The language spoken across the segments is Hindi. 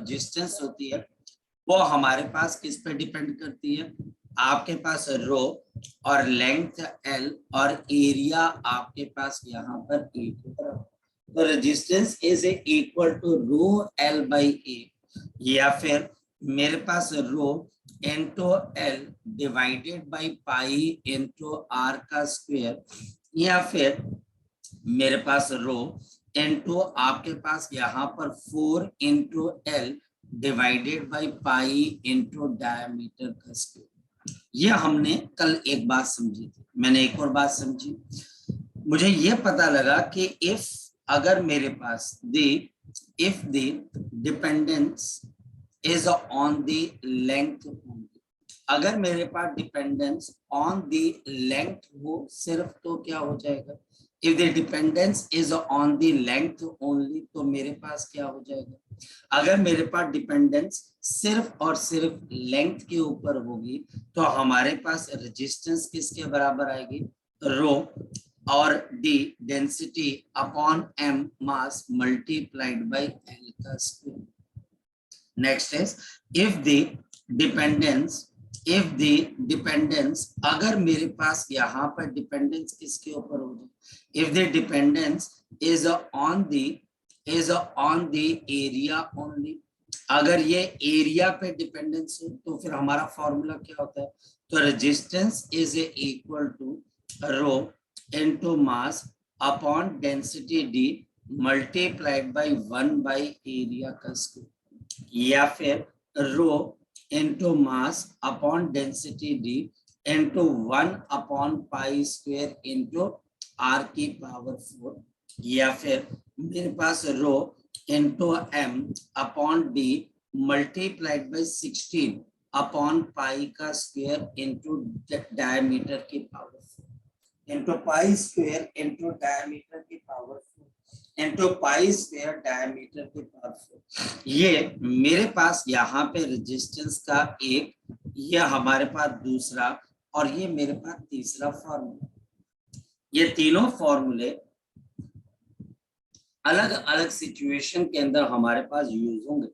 रेजिस्टेंस होती है वो हमारे पास किस पे डिपेंड करती है, आपके पास रो और लेंथ L और एरिया आपके पास यहाँ पर A की तरफ, तो resistance is equal to rho L by A, या फिर मेरे पास rho into L divided by pi into R का स्क्वायर, या फिर मेरे पास रो इंटू आपके पास यहाँ पर 4 into L divided by pi into diameter का स्क्वायर। ये हमने कल एक बात समझी थी, मैंने एक और बात समझी, मुझे ये पता लगा कि इफ अगर मेरे पास if the dependence is on the length only, अगर मेरे पास डिपेंडेंस ऑन द लेंथ हो सिर्फ तो क्या हो जाएगा, if the dependence is on the length only तो मेरे पास क्या हो जाएगा, अगर मेरे पास डिपेंडेंस सिर्फ और सिर्फ लेंथ के ऊपर होगी तो हमारे पास रेजिस्टेंस किसके बराबर आएगी, रो और D density upon M mass multiplied by L का square. Next is if the dependence अगर मेरे पास यहाँ पर डिपेंडेंस किसके ऊपर होगी, if the dependence is on the area only, अगर ये एरिया पे डिपेंडेंस हो तो फिर हमारा फॉर्मूला क्या होता है, तो resistance is equal to rho into mass upon density D multiplied by 1 by area का स्क्वायर, या फिर rho into mass upon density D into 1 upon pi square into R की पावर 4, या फिर मेरे पास rho into M upon D multiplied by 16 upon pi का स्क्वायर इनटू डायमीटर की power 4 into pi square into diameter की power 4 into pi square diameter की पावर 4। ये मेरे पास यहाँ पे रेजिस्टेंस का एक, ये हमारे पास दूसरा और ये मेरे पास तीसरा फॉर्मूला, ये तीनों फॉर्मूले अलग अलग सिचुएशन के अंदर हमारे पास यूज होंगे,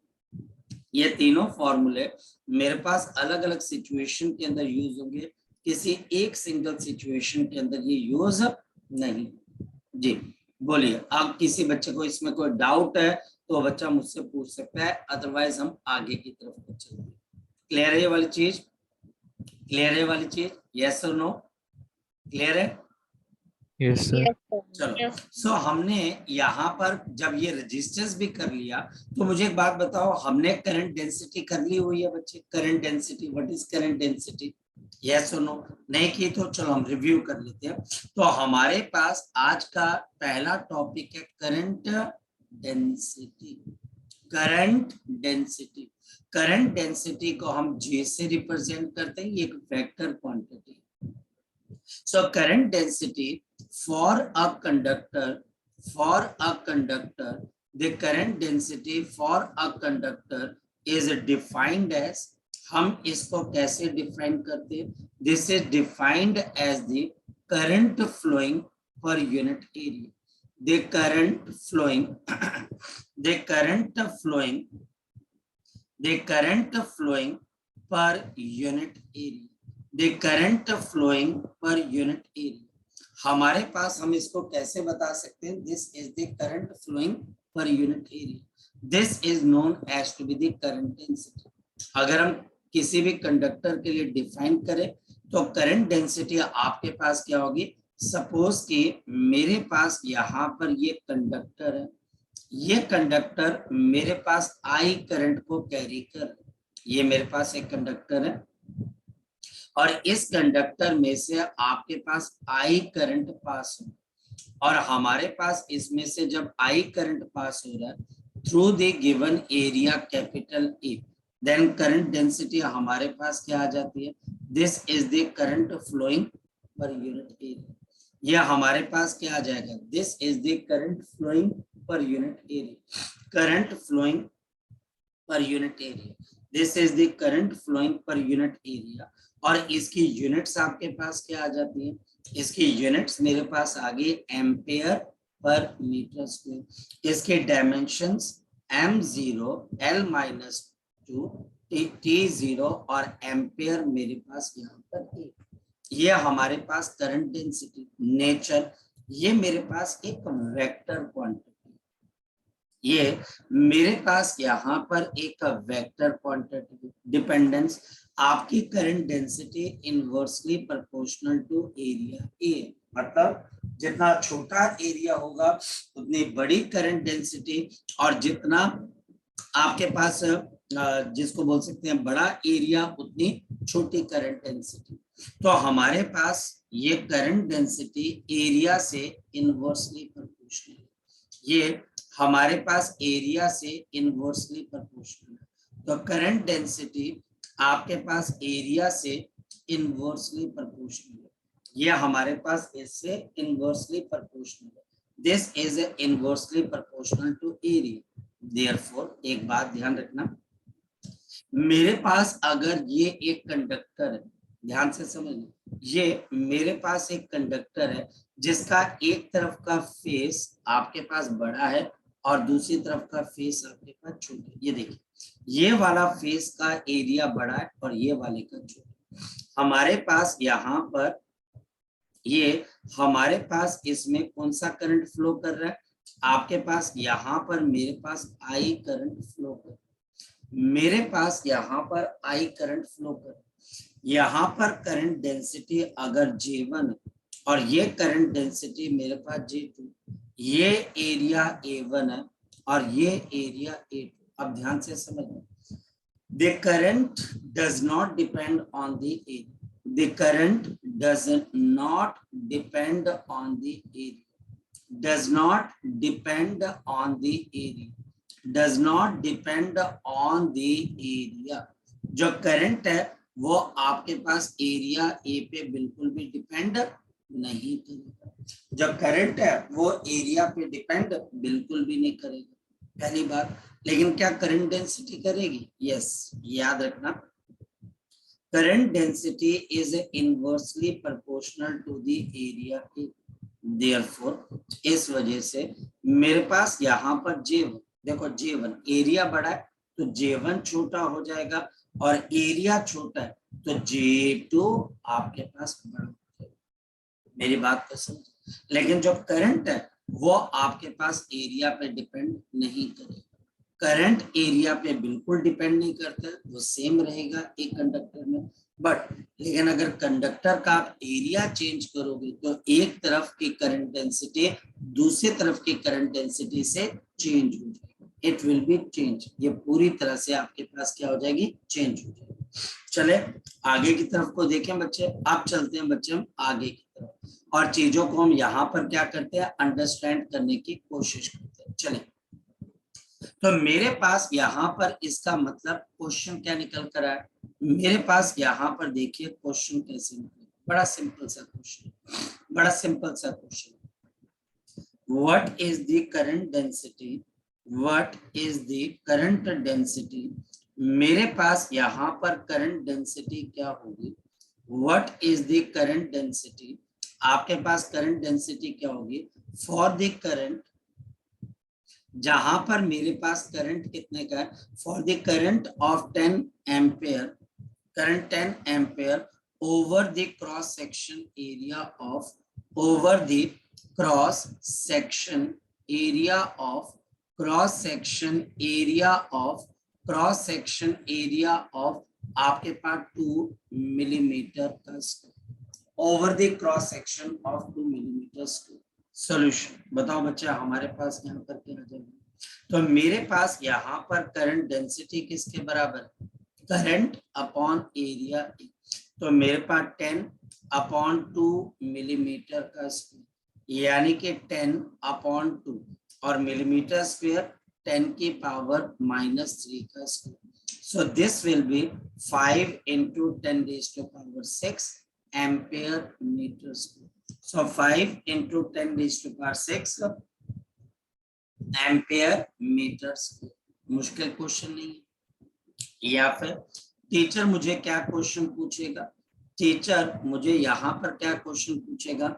ये तीनों फॉर्मूले मेरे पास अलग अलग सिचुएशन के अंदर यूज होंगे, किसी एक सिंगल सिचुएशन के अंदर ये यूज नहीं। जी बोलिए, अब किसी बच्चे को इसमें कोई डाउट है तो बच्चा मुझसे पूछ सकता है, अदरवाइज हम आगे की तरफ चलते हैं। क्लियर है ये वाली चीज, क्लियर है वाली चीज, यस और नो, क्लियर है? Yes sir. चलो सो हमने यहाँ पर जब ये रेजिस्टेंस भी कर लिया तो मुझे एक बात बताओ, हमने करंट डेंसिटी कर ली हुई है बच्चे, current density, what is current density, yes और नो? नहीं की तो चलो हम रिव्यू कर लेते हैं। तो हमारे पास आज का पहला टॉपिक है current density. Current density, current density को हम J से रिप्रेजेंट करते हैं, ये एक vector quantity. So current density for a conductor, the current density for a conductor is defined as, हम इसको कैसे डिफाइन करते हैं, this is defined as the current flowing per unit area, the current flowing per unit area, the current flowing per unit area। हमारे पास हम इसको कैसे बता सकते हैं, this is the current flowing per unit area, this is known as to be the current density। अगर हम किसी भी कंडक्टर के लिए डिफाइन करें तो करंट डेंसिटी आपके पास क्या होगी, सपोज कि मेरे पास यहाँ पर ये कंडक्टर है, ये कंडक्टर मेरे पास I करंट को कैरी कर, ये मेरे पास एक कंडक्टर है और इस कंडक्टर में से आपके पास I करंट पास हो और हमारे पास इसमें से जब I करंट पास हो रहा है through the given area capital A, then current density हमारे पास क्या आ जाती है, this is the current flowing per unit area. यह हमारे पास क्या आ जाएगा, this is the current flowing per unit area, current flowing per unit area, this is the current flowing per unit area. और इसकी यूनिट्स आपके पास क्या आ जाती है, इसकी यूनिट्स मेरे पास आ गई एम्पेयर पर मीटर स्क्वायर, इसके डायमेंशंस m0 L-2 T0 और एम्पेयर मेरे पास यहाँ पर है। ये हमारे पास करंट डेंसिटी नेचर, ये मेरे पास एक वेक्टर क्वांटिटी, ये मेरे पास यहाँ पर एक वेक्टर क्वांटिटी डिपेंडेंस। आपकी current density inversely proportional to area A, मतलब जितना छोटा एरिया होगा उतनी बड़ी करंट डेंसिटी, और जितना आपके पास जिसको बोल सकते हैं बड़ा एरिया उतनी छोटी करंट डेंसिटी। तो हमारे पास ये करंट डेंसिटी एरिया से इनवर्सली प्रोपोर्शनल है, ये हमारे पास एरिया से इनवर्सली प्रोपोर्शनल है। तो करंट डेंसिटी आपके पास एरिया से इनवर्सली प्रोपोर्शनल है, ये हमारे पास इससे इनवर्सली प्रोपोर्शनल है। This is inversely proportional to area. Therefore एक बात ध्यान रखना, मेरे पास अगर ये एक कंडक्टर है, ध्यान से समझना, ये मेरे पास एक कंडक्टर है जिसका एक तरफ का फेस आपके पास बड़ा है और दूसरी तरफ का फेस आपके पास छोटा है। ये देखिए, ये वाला फेस का एरिया बड़ा है और ये वाले का छोटा। हमारे पास यहाँ पर ये हमारे पास इसमें कौन सा करंट फ्लो कर रहा है, आपके पास यहाँ पर मेरे पास आई करंट फ्लो कर, मेरे पास यहाँ पर आई करंट फ्लो कर, यहाँ पर करंट डेंसिटी अगर J1 और ये करंट डेंसिटी मेरे पास J2, ये एरिया A1 है और ये एरिया A2। अब ध्यान से समझना, the current does not depend on the area, the current does not depend on the area, does not depend on the area, does not depend on the area। जो करंट है वो आपके पास एरिया ए पे बिल्कुल भी डिपेंड नहीं करेगा, जो करंट है वो एरिया पे डिपेंड बिल्कुल भी नहीं करेगा, पहली बात। लेकिन क्या करंट डेंसिटी करेगी? यस, याद रखना, current density is inversely proportional to the area. Therefore इस वजह से मेरे पास यहाँ पर J1, देखो J1 एरिया बड़ा है तो J1 छोटा हो जाएगा, और एरिया छोटा है तो J2 आपके पास बड़ा हो जाएगा। मेरी बात को समझ। लेकिन जो करंट है वो आपके पास एरिया पे डिपेंड नहीं करेगा, करंट एरिया पे बिल्कुल डिपेंड नहीं करता, वो सेम रहेगा एक कंडक्टर में। बट लेकिन अगर कंडक्टर का आप एरिया चेंज करोगे तो एक तरफ की करंट डेंसिटी दूसरी तरफ की करंट डेंसिटी से चेंज हो जाएगी, इट विल बी चेंज, ये पूरी तरह से आपके पास क्या हो जाएगी? चेंज हो जाएगी। चले आगे की तरफ को देखें बच्चे, अब चलते हैं बच्चे हम आगे की तरफ और चीजों को हम यहाँ पर क्या करते हैं, अंडरस्टैंड करने की कोशिश करते हैं। चले, तो मेरे पास यहाँ पर इसका मतलब क्वेश्चन क्या निकल कर आया, मेरे पास यहाँ पर देखिए क्वेश्चन कैसे निकले, बड़ा सिंपल सा क्वेश्चन, बड़ा सिंपल सा question. What is the current density, what is the current density, मेरे पास यहाँ पर करंट डेंसिटी क्या होगी, what is the current density, आपके पास करंट डेंसिटी क्या होगी फॉर द करंट, जहां पर मेरे पास करंट कितने का है, for the current of 10 ampere, current 10 ampere over the cross section area of, over the cross section area of, cross section area of, cross section area of आपके पास 2 मिलीमीटर का square, over the cross section of 2 millimetre square. Solution बताओ बच्चा, हमारे पास यहाँ पर क्या आ जाएगा, तो मेरे पास यहाँ पर करंट डेंसिटी किसके बराबर, करंट अपॉन एरिया, तो मेरे पास 10 अपॉन 2 मिलीमीटर का स्क्वायर, यानी कि 10 अपॉन 2 और मिलीमीटर स्क्वायर 10 की पावर -3 का square, so this will B 5 into 10 raised to power 6 ampere metre square. So 5 into 10 raised to power 6 ampere metre square. मुश्किल क्वेश्चन नहीं है। या फिर टीचर मुझे क्या क्वेश्चन पूछेगा, टीचर मुझे यहाँ पर क्या क्वेश्चन पूछेगा,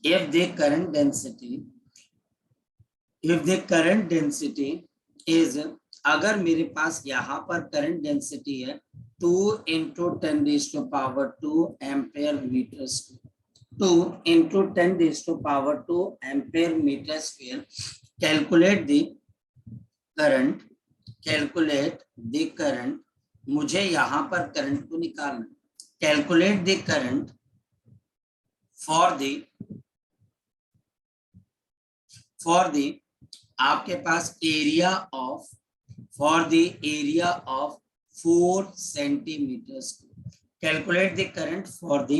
if the current density is, अगर मेरे पास यहाँ पर करंट डेंसिटी है 2 into 10 raised to power 2 ampere meter square, 2 into 10 raised to power 2 ampere meter square. Calculate the current, calculate the current. मुझे यहाँ पर करंट को निकालना. Calculate the current for the आपके पास area of, for the area of 4 centimetre square. Calculate the current for the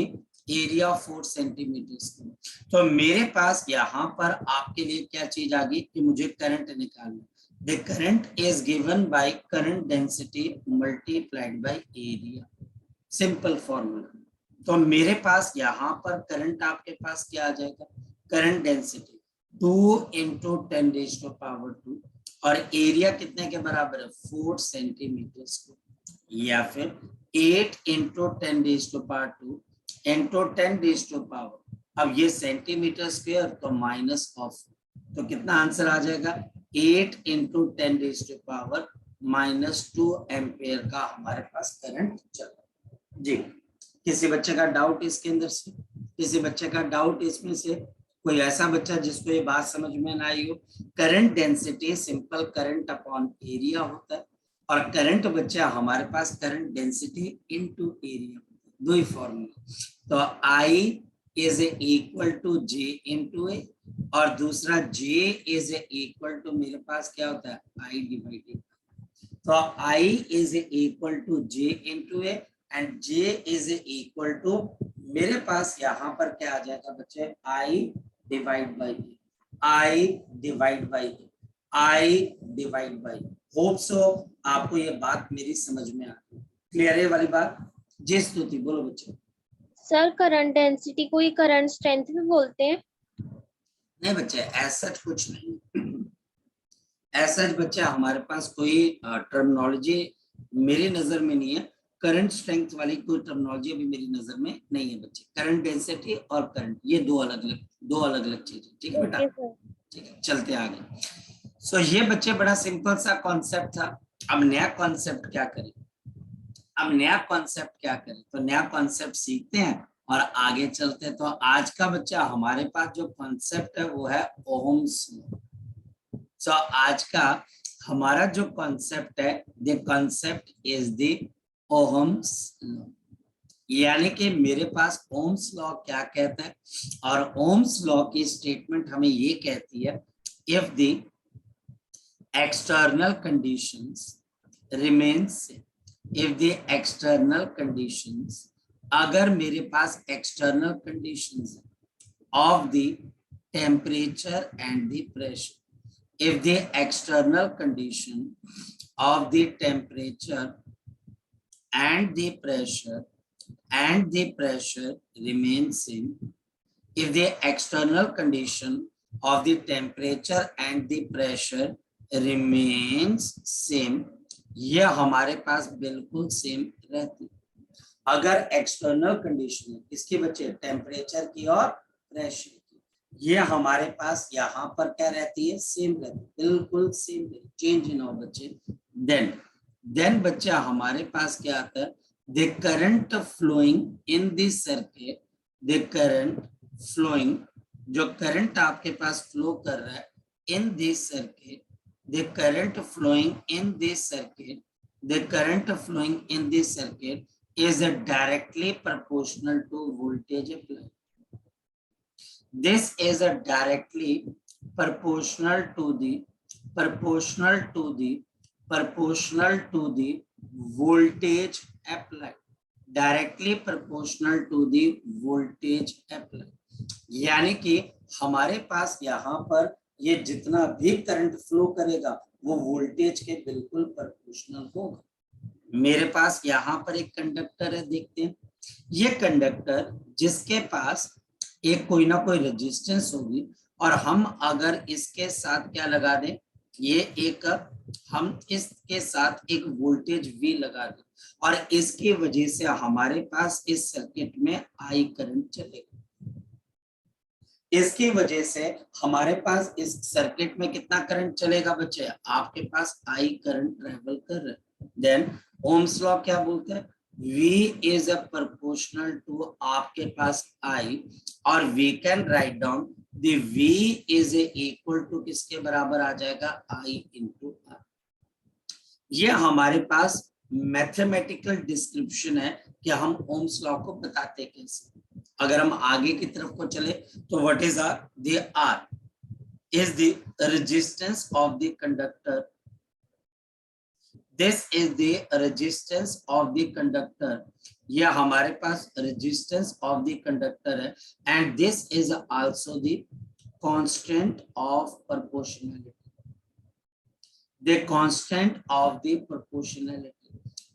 area of 4 centimetre square. तो मेरे पास यहाँ पर आपके लिए क्या चीज आ गई कि मुझे करंट निकालना. The current is given by current density multiplied by area. Simple formula. तो मेरे पास यहाँ पर करंट आपके पास क्या आ जाएगा, current density 2 into 10 raised to power 2 और एरिया कितने के बराबर है 4 सेंटीमीटर स्क्वायर, या फिर 8 into 10 raised to power 2 into 10 raised to power, अब ये सेंटीमीटर स्क्वायर तो माइनस ऑफ, तो कितना आंसर आ जाएगा 8 into 10 raised to power -2 ampere का हमारे पास करंट चल रहा है जी. किसी बच्चे का डाउट इसके अंदर से, किसी बच्चे का डाउट इसमें से, कोई ऐसा बच्चा जिसको ये बात समझ में ना आई हो. Current density simple current upon area होता है और करंट बच्चा हमारे पास करंट डेंसिटी इनटू एरिया, दो ही फॉर्मूला. तो I is equal to J into A और दूसरा J इज इक्वल टू मेरे पास क्या होता है I डिवाइडेड. तो I is equal to J into A and J is equal to मेरे पास यहाँ पर क्या आ जाएगा बच्चे I divide by I divide by I divide by. Hope so आपको ये बात मेरी समझ में आ गई. क्लियर है वाली बात. जी स्तुति बोलो बच्चे. सर करंट डेंसिटी को ही करंट स्ट्रेंथ भी बोलते हैं? नहीं बच्चे ऐसा कुछ नहीं, ऐसा बच्चा हमारे पास कोई टर्मिनोलॉजी मेरी नजर में नहीं है. करंट स्ट्रेंथ वाली कोई टर्मिनोलॉजी अभी मेरी नजर में नहीं है बच्चे. करंट डेंसिटी और करंट ये दो अलग अलग चीजें. ठीक है बेटा, ठीक है चलते आगे. सो ये बच्चे बड़ा सिंपल सा कॉन्सेप्ट था. अब नया कॉन्सेप्ट क्या करें, अब नया कॉन्सेप्ट क्या करें, तो नया कॉन्सेप्ट सीखते हैं और आगे चलते हैं. तो आज का बच्चा हमारे पास जो कॉन्सेप्ट है वो है ओहम्स लॉ. सो आज का हमारा जो कॉन्सेप्ट है the concept is the ohm's law. यानी कि मेरे पास ओम्स लॉ क्या कहता है, और ओम्स लॉ की स्टेटमेंट हमें ये कहती है if the external conditions remains, if the external conditions, अगर मेरे पास external conditions of the temperature and the pressure, if the external condition of the temperature and the pressure remains same, if the external condition of the temperature and the pressure remains same, ये हमारे पास बिल्कुल सेम रहती. अगर एक्सटर्नल कंडीशन है इसके बच्चे टेम्परेचर की और प्रेशर, ये हमारे पास यहाँ पर क्या रहती है सेम रहती है, बिल्कुल सेम, चेंज इन बच्चे. देन बच्चा हमारे पास क्या आता है the current flowing in this circuit, the current flowing, जो करंट आपके पास फ्लो कर रहा है in this circuit, the current flowing in this circuit, the current flowing in this circuit is directly proportional to voltage applied. This is a directly proportional to the voltage applied, directly proportional to the voltage applied. यानी कि हमारे पास यहाँ पर ये जितना भी करंट फ्लो करेगा वो वोल्टेज के बिल्कुल प्रोपोर्शनल होगा. मेरे पास यहाँ पर एक कंडक्टर है, देखते हैं. ये कंडक्टर जिसके पास एक कोई ना कोई रेजिस्टेंस होगी और हम अगर इसके साथ क्या लगा दें, ये एक हम इसके साथ एक वोल्टेज V लगा दें और इसकी वजह से हमारे पास इस सर्किट में I करंट चलेगा. इसकी वजह से हमारे पास इस सर्किट में कितना करंट चलेगा बच्चे, आपके पास आई करंट ट्रेवल कर रहा है। देन ओम्स लॉ क्या बोलते हैं, V is a proportional to आपके पास I, और we can write down the V is equal to किसके बराबर आ जाएगा, I इंटू R। ये हमारे पास मैथमेटिकल डिस्क्रिप्शन है कि हम ओम्स लॉ को बताते कैसे। अगर हम आगे की तरफ को चले तो what is R, the R is the resistance of the conductor. This is the resistance of the conductor. यह हमारे पास resistance of the conductor है, and this is also the constant of proportionality. The constant of the proportionality.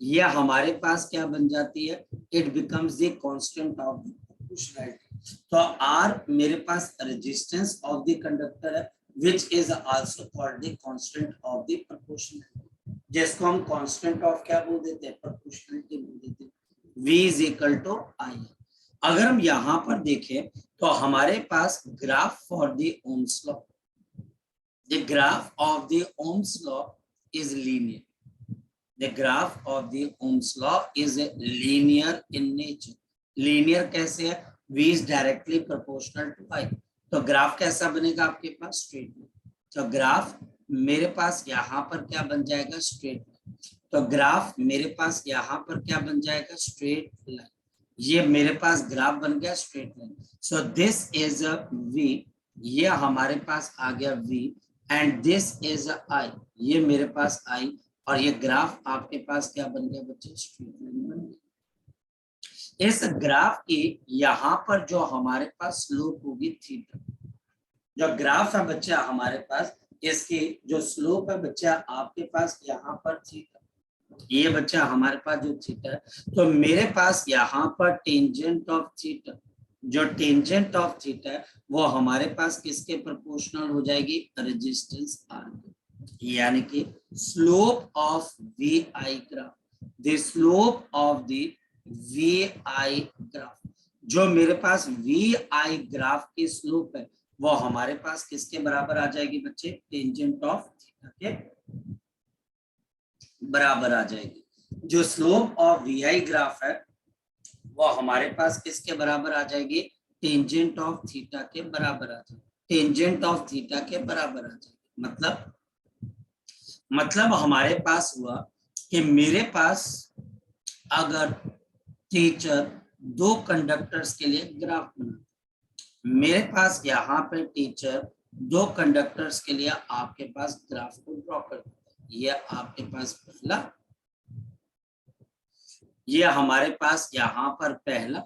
यह हमारे पास क्या बन जाती है, it becomes the constant of the proportionality. तो R मेरे पास resistance of the conductor है, which is also called the constant of the proportionality, जिसको हम constant of क्या बोल देते हैं, proportionality बोल देते हैं। V is equal to I। अगर हम यहाँ पर देखें तो हमारे पास graph for the Ohm's law, the graph of the Ohm's law is linear. The graph of the Ohm's law is linear in nature. Linear कैसे है, V is directly proportional to I। तो ग्राफ कैसा बनेगा आपके पास, स्ट्रेट लाइन। तो ग्राफ मेरे पास यहाँ पर क्या बन जाएगा, स्ट्रेट लाइन। तो ग्राफ मेरे पास यहाँ पर क्या बन जाएगा, स्ट्रेट लाइन। ये मेरे पास ग्राफ बन गया straight line. So this is a V, ये हमारे पास आ गया V, and this is I, ये मेरे पास I, और ये ग्राफ आपके पास क्या बन गया बच्चे, स्ट्रेट लाइन बन गया। इस ग्राफ की यहाँ पर जो हमारे पास स्लोप होगी थीटा, जो ग्राफ है बच्चा हमारे पास, इसकी जो स्लोप है बच्चा आपके पास यहाँ पर थीटा, ये बच्चा हमारे पास जो थीटा है, तो मेरे पास यहाँ पर टेंजेंट ऑफ थीटा, जो टेंजेंट ऑफ थीटा है वो हमारे पास किसके प्रोपोर्शनल हो जाएगी, रेजिस्टेंस R, यानी कि slope of VI graph, the slope of the VI graph, जो मेरे पास VI ग्राफ की स्लोप है वो हमारे पास किसके बराबर आ जाएगी बच्चे, टेंजेंट ऑफ थीटा के बराबर आ जाएगी। जो स्लोप ऑफ VI ग्राफ है वो हमारे पास किसके बराबर आ जाएगी, टेंजेंट ऑफ थीटा के बराबर आ जाएगी, टेंजेंट ऑफ थीटा के बराबर आ जाएगी। मतलब हमारे पास हुआ कि मेरे पास अगर टीचर दो कंडक्टर्स के लिए ग्राफ बना, मेरे पास यहाँ पे टीचर दो कंडक्टर्स के लिए आपके पास ग्राफ को ड्रॉ कर देता है। ये आपके पास पहला, ये हमारे पास यहाँ पर पहला,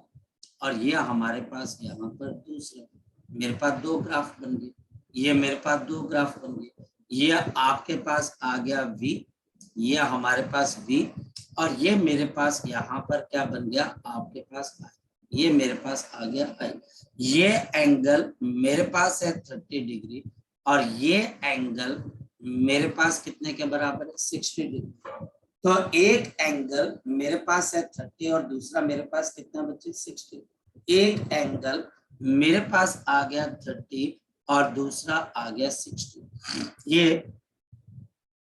और ये हमारे पास यहाँ पर दूसरा। मेरे पास दो ग्राफ बन गए, ये मेरे पास दो ग्राफ बन गए। ये आपके पास आ गया V, ये हमारे पास V, और ये मेरे पास यहाँ पर क्या बन गया आपके पास I, ये मेरे पास आ गया I। ये एंगल मेरे पास है 30 डिग्री, और ये एंगल मेरे पास कितने के बराबर है, 60 डिग्री। तो एक एंगल मेरे पास है 30 और दूसरा मेरे पास कितना बच्चे, 60। एक एंगल मेरे पास आ गया 30 और दूसरा आ गया 60। ये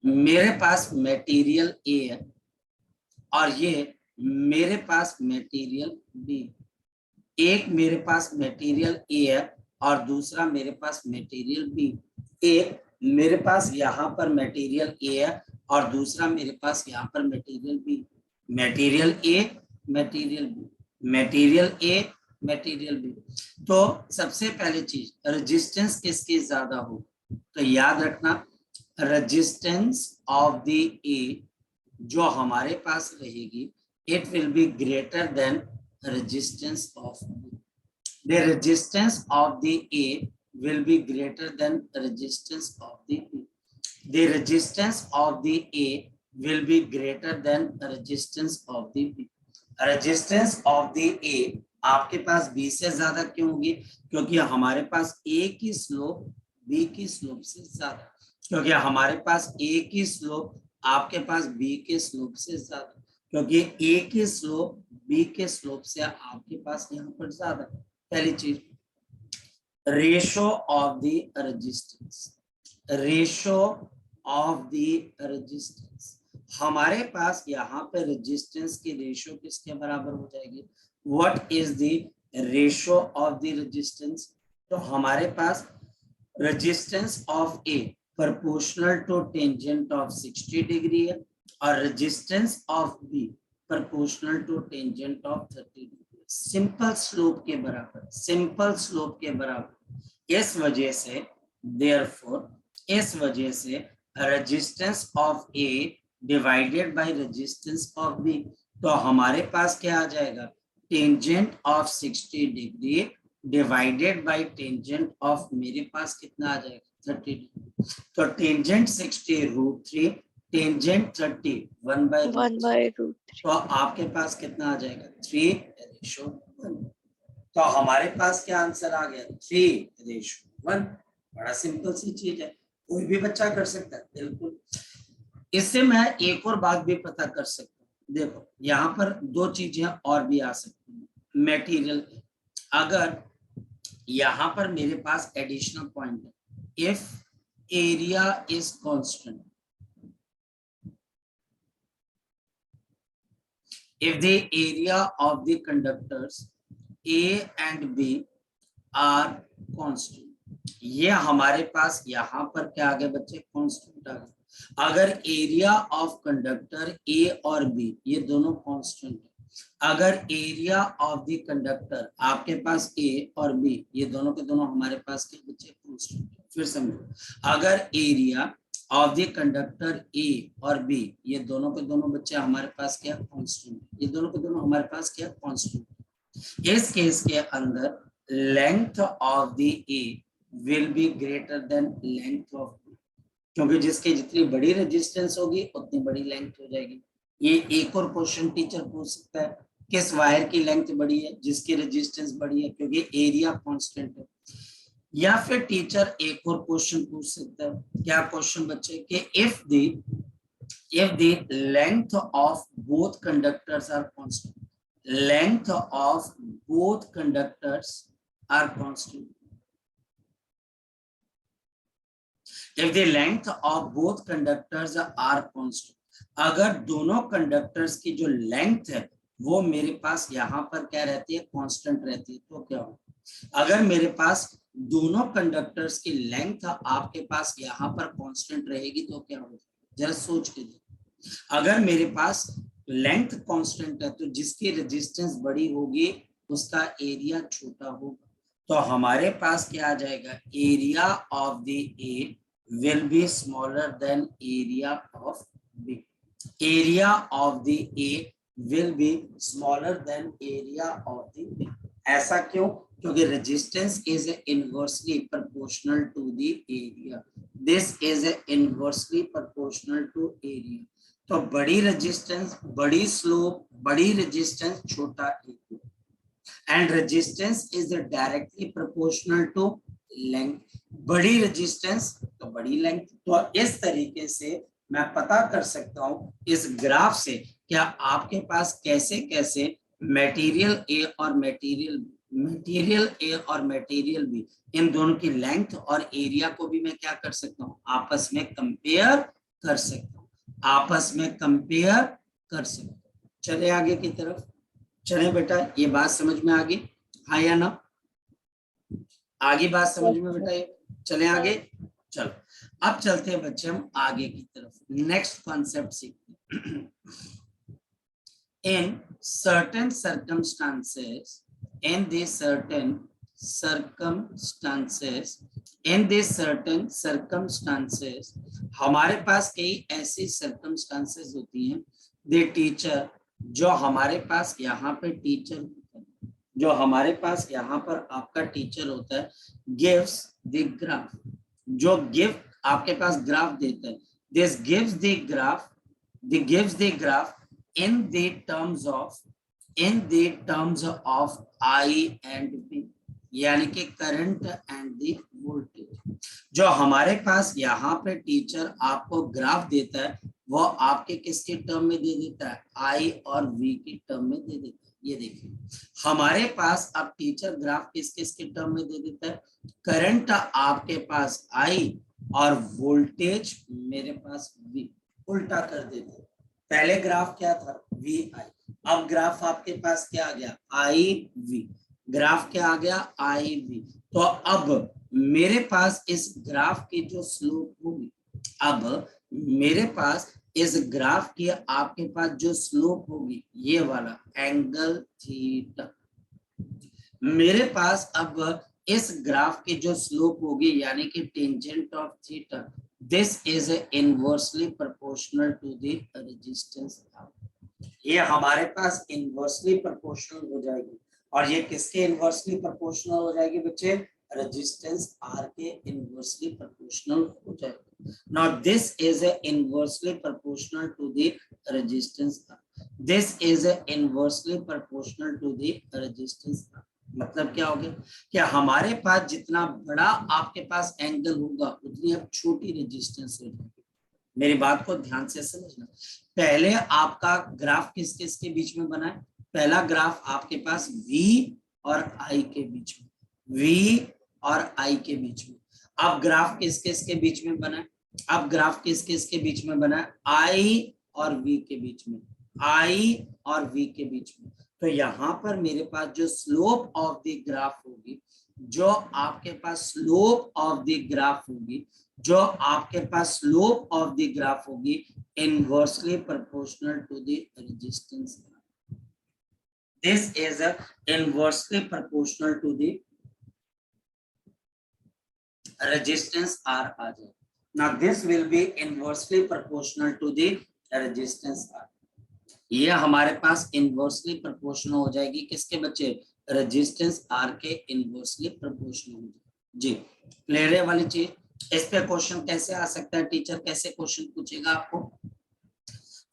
मेरे पास मटेरियल A है और ये मेरे पास मटेरियल B। एक मेरे पास मटेरियल A है और दूसरा मेरे पास मटेरियल B। एक मेरे पास यहाँ पर मटेरियल A है और दूसरा मेरे पास यहाँ पर material B। Material A material B, material A material B। तो सबसे पहली चीज, रेजिस्टेंस किसकी ज्यादा हो, तो याद रखना रेजिस्टेंस ऑफ द A जो हमारे पास रहेगी, it will be greater then resistance of B। The resistance of the A will be greater than resistance of the B. The resistance of the A will be greater than resistance of the B. Resistance of the A आपके पास B से ज्यादा क्यों होगी, क्योंकि हमारे पास A की स्लोप B की स्लोप से ज्यादा, क्योंकि हमारे पास A की स्लोप आपके पास B के स्लोप से ज्यादा, क्योंकि A की स्लोप B के स्लोप से आपके पास यहाँ पर ज्यादा। पहली चीज। Ratio of the resistance, ratio of the resistance. हमारे पास यहाँ पे रेजिस्टेंस की रेशो किसके बराबर हो जाएगी? What is the ratio of the resistance? तो हमारे पास resistance of A proportional to tangent of 60 degree है और resistance of B proportional to tangent of 30 degree. Simple slope के बराबर, सिंपल स्लोप के बराबर। इस वजह से देयरफॉर, इस वजह से resistance of A divided by resistance of B, तो हमारे पास क्या आ जाएगा? Tangent of 60 degree divided by tangent of, मेरे पास कितना आ जाएगा? 30 डिग्री। तो टेंजेंट 60 √3, टेंजेंट 30 1/√3। तो आपके पास कितना आ जाएगा? 3:1। तो हमारे पास क्या आंसर आ गया? 3:1। बड़ा सिंपल सी चीज है, कोई भी बच्चा कर सकता है। बिल्कुल। इससे मैं एक और बात भी पता कर सकता हूँ। देखो यहाँ पर दो चीजें और भी आ सकती हैं। मटेरियल, अगर यहाँ पर मेरे पास एडिशनल पॉइंट है, if area is constant, if the area of the conductors A and B are constant, ये हमारे पास यहाँ पर क्या आ गया बच्चे? कांस्टेंट आ गया। अगर एरिया ऑफ कंडक्टर ए और बी ये दोनों कांस्टेंट है, अगर एरिया ऑफ द कंडक्टर आपके पास ए और बी ये दोनों के दोनों हमारे पास क्या बच्चे? कांस्टेंट है। फिर समझो, अगर area of the conductor A और बी ये दोनों के दोनों बच्चे हमारे पास क्या? कांस्टेंट, ये दोनों के दोनों हमारे पास क्या? कांस्टेंट। इस केस के अंदर length of the A will be greater than length of B, क्योंकि जिसकी जितनी बड़ी रेजिस्टेंस होगी उतनी बड़ी लेंथ हो जाएगी। ये एक और क्वेश्चन टीचर पूछ सकता है, किस वायर की लेंथ बड़ी है? जिसकी रेजिस्टेंस बड़ी है, क्योंकि एरिया कांस्टेंट है। या फिर टीचर एक और क्वेश्चन पूछ सकता है, क्या क्वेश्चन बच्चे? कि if the length of both conductors are constant, length of both conductors are constant, if the length of both conductors are constant, अगर दोनों कंडक्टर्स की जो लेंथ है वो मेरे पास यहाँ पर क्या रहती है? कांस्टेंट रहती है, तो क्या होगा? अगर मेरे पास दोनों कंडक्टर्स की लेंथ आपके पास यहाँ पर कांस्टेंट रहेगी तो क्या होगा? जरा सोच के देखो। अगर मेरे पास लेंथ कांस्टेंट है तो जिसकी रेजिस्टेंस बड़ी होगी उसका एरिया छोटा होगा, तो हमारे पास क्या आ जाएगा? Area of the A will be smaller than area of B. Area of the A will be smaller than area of the B. ऐसा क्यों? क्योंकि resistance is inversely proportional to the area. This is inversely proportional to area. तो बड़ी resistance, बड़ी slope, बड़ी resistance, छोटा area. And resistance is directly proportional to length. बड़ी रेजिस्टेंस तो बड़ी लेंथ। तो इस तरीके से मैं पता कर सकता हूं इस ग्राफ से क्या आपके पास कैसे कैसे मटेरियल ए और मटेरियल ए और मटेरियल बी इन दोनों की लेंथ और एरिया को भी मैं क्या कर सकता हूं? आपस में कंपेयर कर सकता हूं, आपस में कंपेयर कर सकता हूं। चले आगे की तरफ, चले बेटा, ये बात समझ में आ गई? हाँ या ना? आगे बात समझ में बेटा? ये चले आगे, चलो अब चलते हैं बच्चे हम आगे की तरफ, नेक्स्ट कॉन्सेप्ट सीखते हैं। In certain circumstances, in this certain circumstances हमारे पास कई ऐसी सर्कमस्टांसेस होती हैं, दे टीचर, जो हमारे पास यहाँ पे टीचर, जो हमारे पास यहाँ पर आपका टीचर होता है, गिव्स द ग्राफ, जो गिव आपके पास ग्राफ देता है, this gives the graph in the terms of I and B, यानी कि करंट एंड द वोल्टेज। जो हमारे पास यहाँ पे टीचर आपको ग्राफ देता है वो आपके किसके टर्म में दे देता है, आई और वी की टर्म में दे देता है। ये देखिए हमारे पास अब टीचर ग्राफ किस किस के टर्म में दे देता है, करंट आपके पास आई और वोल्टेज मेरे पास वी, उल्टा कर देते हैं। पहले ग्राफ क्या था, वी आई, अब ग्राफ आपके पास क्या आ गया, आई वी, ग्राफ क्या आ गया, आई वी। तो अब मेरे पास इस ग्राफ की जो स्लोप होगी, अब मेरे पास इस ग्राफ की आपके पास जो स्लोप होगी, ये वाला एंगल थीटा, मेरे पास अब इस ग्राफ की जो स्लोप होगी यानी कि tangent of theta, this is inversely proportional to the resistance, ये हमारे पास इनवर्सली प्रोपोर्शनल हो जाएगी। और ये किसके इनवर्सली प्रोपोर्शनल हो जाएगी बच्चे, रेजिस्टेंस आर के इनवर्सली प्रोपोर्शनल हो जाएगी। Now this is inversely proportional to the resistance R, this is inversely proportional to the resistance R. मतलब क्या हो गया कि हमारे पास जितना बड़ा आपके पास एंगल होगा उतनी अब छोटी रेजिस्टेंस हो जाएगी। मेरी बात को ध्यान से समझना, पहले आपका ग्राफ किस किस के बीच में बना है, पहला ग्राफ आपके पास V और I के बीच में, V और I के बीच में। अब ग्राफ किस किस के बीच में बना है, अब ग्राफ किस किस के बीच में बना है, I और V के बीच में, I और V के बीच में। तो यहाँ पर मेरे पास जो स्लोप ऑफ द ग्राफ होगी, जो आपके पास स्लोप ऑफ द ग्राफ होगी, जो आपके पास स्लोप ऑफ द ग्राफ होगी, inversely proportional to the resistance, this is inversely proportional to the resistance R आ जाए। Now this will be inversely proportional to the resistance R, ये हमारे पास इनवर्सली प्रोपोर्शनल हो जाएगी किसके बच्चे, रेजिस्टेंस आर के इनवर्सली प्रोपोर्शनल हो जाएगी। जी क्लियर है वाली चीज, इस पे क्वेश्चन कैसे आ सकता है, टीचर कैसे क्वेश्चन पूछेगा आपको,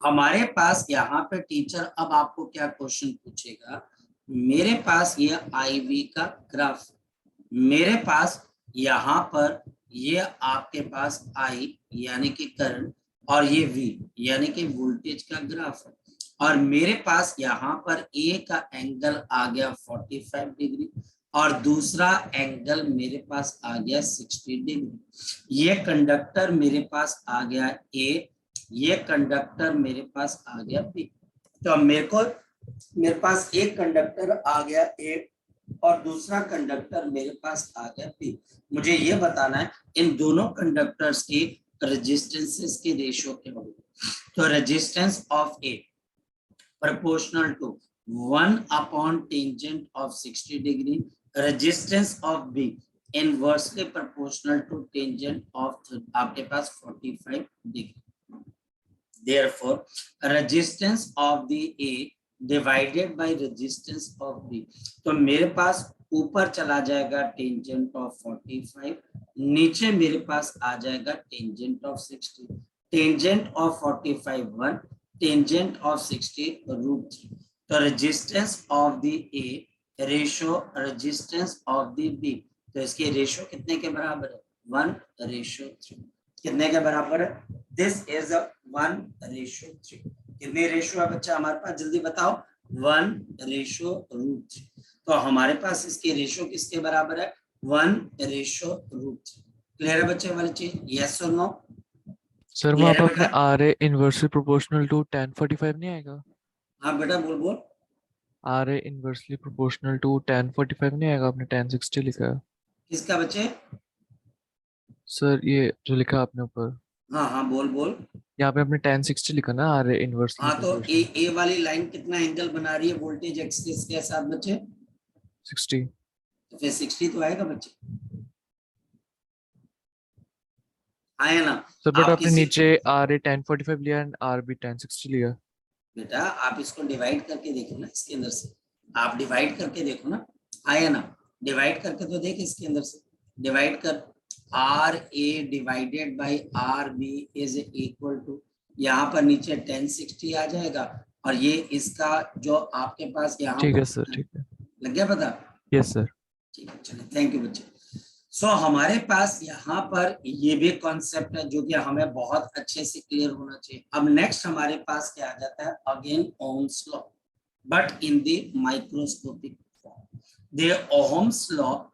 हमारे पास यहाँ पे टीचर अब आपको क्या क्वेश्चन पूछेगा, मेरे पास ये आई वी का ग्राफ, मेरे पास यहाँ पर ये आपके पास आई यानी कि करंट और ये वी यानी कि वोल्टेज का ग्राफ है, और मेरे पास यहाँ पर ए का एंगल आ गया 45 डिग्री और दूसरा एंगल मेरे पास आ गया 60 डिग्री। ये कंडक्टर मेरे पास आ गया ए, ये कंडक्टर मेरे पास आ गया बी। तो मेरे पास एक कंडक्टर आ गया ए और दूसरा कंडक्टर मेरे पास आ गया बी। मुझे ये बताना है इन दोनों कंडक्टर्स की रेजिस्टेंसेस की रेशियो क्या होगी। तो resistance of A proportional to 1 upon tangent of 60 degree, resistance of B inversely proportional to tangent of आपके पास 45 degree. Therefore, resistance of the A divided by resistance of B, तो मेरे पास ऊपर चला जाएगा टेंजेंट ऑफ 45, नीचे मेरे पास आ जाएगा tangent of 60, tangent of 45 1, tangent of 60 √3। तो resistance of the A ratio resistance of the B, तो इसके रेशियो कितने के बराबर है, 1:3। कितने के बराबर है, दिस इज 1:3। कितने रेशियो है बच्चा हमारे पास, जल्दी बताओ, 1:√3। तो हमारे पास इसके रेशियो किसके बराबर है, 1:√3। क्लियर है बच्चे वाली चीज, यस और नो। सर वहाँ पर अपने R A inversely proportional to 1045 नहीं आएगा, हाँ बेटा बोल बोल, R A inversely proportional to 1045 नहीं आएगा, आपने 1060 लिखा है। किसका बच्चे, सर ये जो लिखा है आपने ऊपर, हाँ हाँ बोल बोल, यहाँ पे आपने 1060 लिखा ना, आर ए इनवर्सली हाँ तो ए वाली लाइन कितना एंगल बना रही है वोल्टेज एक्सिस के साथ बच्चे, 60। तो फिर 60 तो आएगा बच्चे, आया ना। सर बट आप आपने किसी नीचे आर ए 1045 लिया एंड आर बी 1060 लिया। बेटा आप इसको डिवाइड करके देखो ना, इसके अंदर से आप डिवाइड करके देखो ना, आया ना, डिवाइड करके तो देख इसके अंदर से, डिवाइड कर, R A divided by R B is equal to, यहाँ पर नीचे 1060 आ जाएगा और ये इसका जो आपके पास यहाँ ठीक है सर, ठीक है, लग गया पता, यस सर। ठीक है चलिए, थैंक यू बच्चे। सो हमारे पास यहाँ पर ये भी कॉन्सेप्ट है जो कि हमें बहुत अच्छे से क्लियर होना चाहिए। अब नेक्स्ट हमारे पास क्या आ जाता है, again Ohm's law, but in the microscopic form. The Ohm's law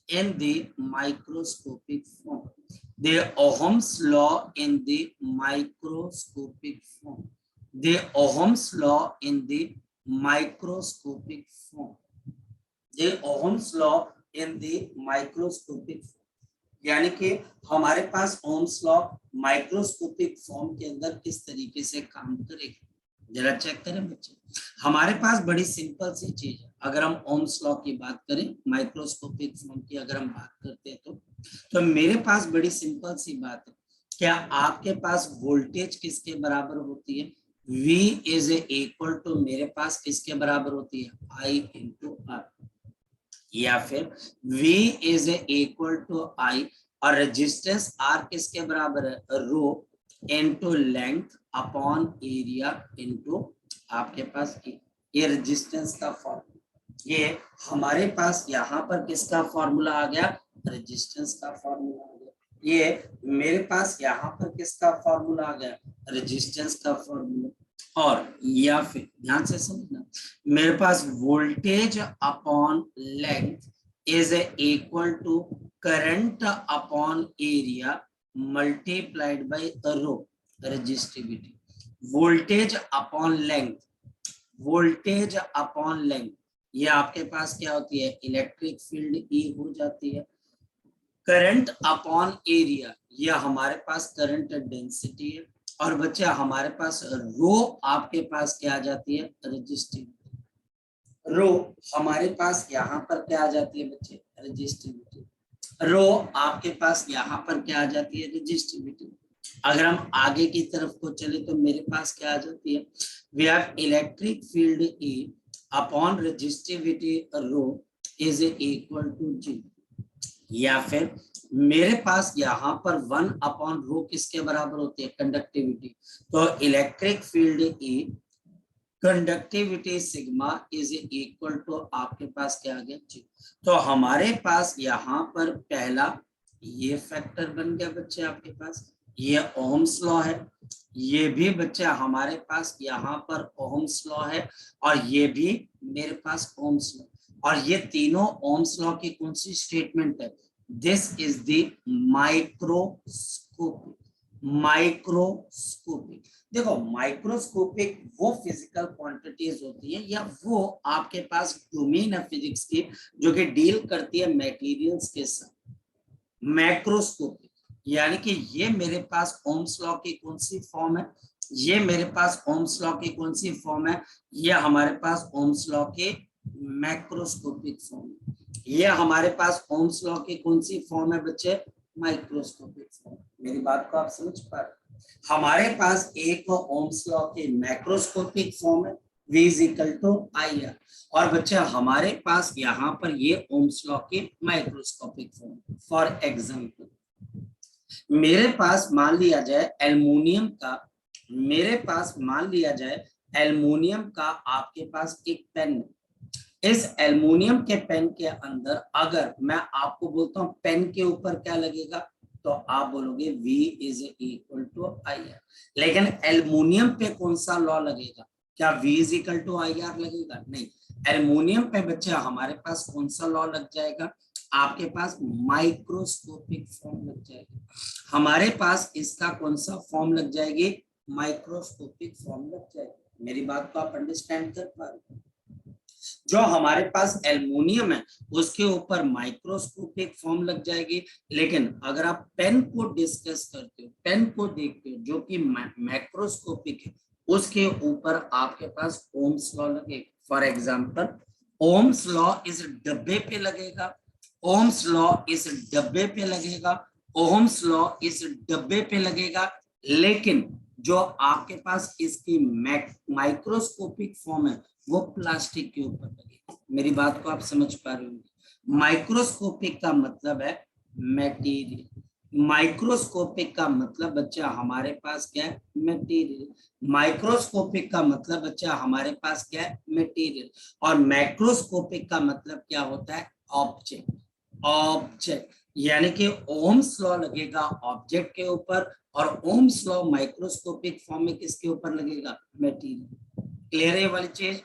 in the microscopic form. The Ohm's law in the microscopic form. The Ohm's law in the microscopic form. The Ohm's law in the microscopic form. यानी कि हमारे पास ओम्स लॉ माइक्रोस्कोपिक फॉर्म के अंदर किस तरीके से काम करेगा, जरा चेक करें बच्चे। हमारे पास बड़ी सिंपल सी चीज है, अगर हम ओम्स लॉ की बात करें, माइक्रोस्कोपिक फॉर्म की अगर हम बात करते हैं तो मेरे पास बड़ी सिंपल सी बात है, क्या आपके पास वोल्टेज किसके बराबर होती है, V इज इक्वल टू मेरे पास किसके बराबर होती है, I इंटू R, या फिर V is equal to I और रेजिस्टेंस R किसके बराबर है, rho into length upon area into आपके पास ये रेजिस्टेंस का फॉर्मूला। ये हमारे पास यहाँ पर किसका फॉर्मूला आ गया, रेजिस्टेंस का फॉर्मूला आ गया। ये मेरे पास यहाँ पर किसका फॉर्मूला आ गया, रेजिस्टेंस का फॉर्मूला। और या फिर ध्यान से समझना, मेरे पास voltage upon length is equal to current upon area multiplied by rho resistivity. Voltage upon length, voltage upon length, ये आपके पास क्या होती है, इलेक्ट्रिक फील्ड E हो जाती है। करंट अपॉन एरिया, ये हमारे पास करंट डेंसिटी है। और बच्चे हमारे पास रो आपके पास क्या आ जाती है, रेजिस्टिविटी। रो हमारे पास यहाँ पर क्या आ जाती है बच्चे, रेजिस्टिविटी। रो आपके पास यहाँ पर क्या आ जाती है, रेजिस्टिविटी। अगर हम आगे की तरफ को चले तो मेरे पास क्या आ जाती है, we have electric field E upon resistivity rho is equal to G। या फिर मेरे पास यहाँ पर 1 अपॉन रो किसके बराबर होती है, कंडक्टिविटी। तो electric field E conductivity sigma is equal to आपके पास क्या आ गया, G। तो हमारे पास यहाँ पर पहला ये फैक्टर बन गया बच्चे आपके पास, ये ओम्स लॉ है। ये भी बच्चे हमारे पास यहाँ पर ओम्स लॉ है और ये भी मेरे पास ओम्स लॉ, और ये तीनों ओम्स लॉ की कौन सी स्टेटमेंट है, this is the microscopic. Microscopic, देखो माइक्रोस्कोपिक वो फिजिकल क्वांटिटीज होती है या वो आपके पास डोमेन है फिजिक्स की जो कि डील करती है मटेरियल्स के साथ। मैक्रोस्कोपिक यानी कि ये मेरे पास ओम्स लॉ की कौन सी फॉर्म है, ये मेरे पास ओम्स लॉ की कौन सी फॉर्म है, ये हमारे पास ओम्स लॉ के मैक्रोस्कोपिक फॉर्म है। ये हमारे पास ओम्स लॉ की कौन सी फॉर्म है बच्चे, माइक्रोस्कोपिक फॉर्म। मेरी बात को आप समझ पा रहे, हमारे पास एक ओम्स लॉ की मैक्रोस्कोपिक फॉर्म है V is equal to IR, और बच्चे हमारे पास यहाँ पर ये ओम्स लॉ की माइक्रोस्कोपिक फॉर्म। फॉर एग्जांपल मेरे पास मान लिया जाए एल्युमिनियम का, मेरे पास मान लिया जाए एल्युमिनियम का आपके पास एक पेन, इस एल्युमिनियम के पेन के अंदर अगर मैं आपको बोलता हूं पेन के ऊपर क्या लगेगा, तो आप बोलोगे V is equal to IR। लेकिन एल्युमिनियम पे कौन सा लॉ लगेगा, क्या V is equal to IR लगेगा, नहीं। एल्युमिनियम पे बच्चे हमारे पास कौन सा लॉ लग जाएगा, आपके पास माइक्रोस्कोपिक फॉर्म लग जाएगी। हमारे पास इसका कौन सा फॉर्म लग जाएगी, माइक्रोस्कोपिक फॉर्म लग जाएगी। मेरी बात को आप अंडरस्टैंड कर पा रहे हो, जो हमारे पास एल्युमिनियम है उसके ऊपर माइक्रोस्कोपिक फॉर्म लग जाएगी। लेकिन अगर आप पेन को डिस्कस करते हो, पेन को देखते हो जो कि मैक्रोस्कोपिक है, उसके ऊपर आपके पास ओम्स लॉ लगेगा। फॉर एग्जांपल ओम्स लॉ इस डब्बे पे लगेगा, ओम्स लॉ इस डब्बे पे लगेगा, ओम्स लॉ इस डब्बे पे लगेगा। लेकिन जो आपके पास इसकी माइक्रोस्कोपिक फॉर्म है वो प्लास्टिक के ऊपर लगेगी। मेरी बात को आप समझ पा रहे होंगे। माइक्रोस्कोपिक का मतलब है मटेरियल, माइक्रोस्कोपिक का मतलब बच्चा हमारे पास क्या है, मटेरियल। माइक्रोस्कोपिक का मतलब बच्चा हमारे पास क्या है, मटेरियल। और मैक्रोस्कोपिक का मतलब क्या होता है, ऑब्जेक्ट, ऑब्जेक्ट यानी कि ओम्स लॉ लगेगा ऑब्जेक्ट के ऊपर और ओम्स लॉ माइक्रोस्कोपिक फॉर्म में किसके ऊपर लगेगा, मटेरियल। क्लियर है वाली चीज,